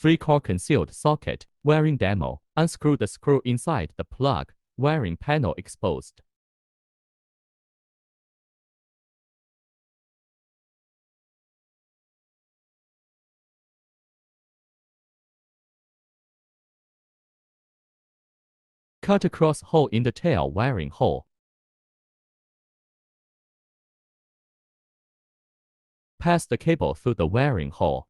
3-core concealed socket, wiring demo. Unscrew the screw inside the plug, wiring panel exposed. Cut a cross hole in the tail wiring hole. Pass the cable through the wiring hole.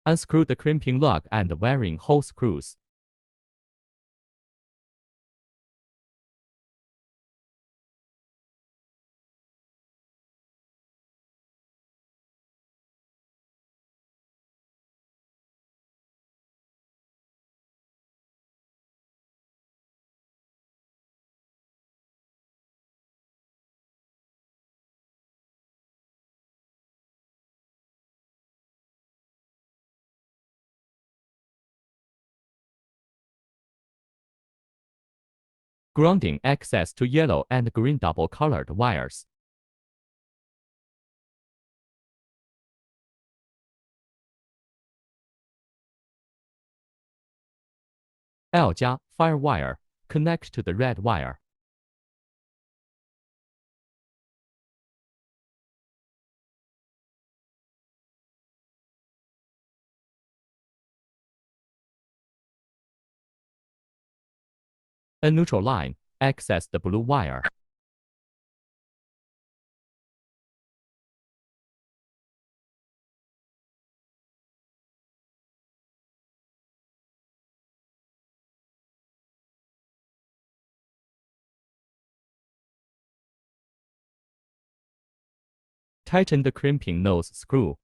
Unscrew the crimping lug and the wiring hole screws. Grounding access to yellow and green double-colored wires. L+ fire wire. Connect to the red wire. A neutral line. Access the blue wire. Tighten the crimping nose screw.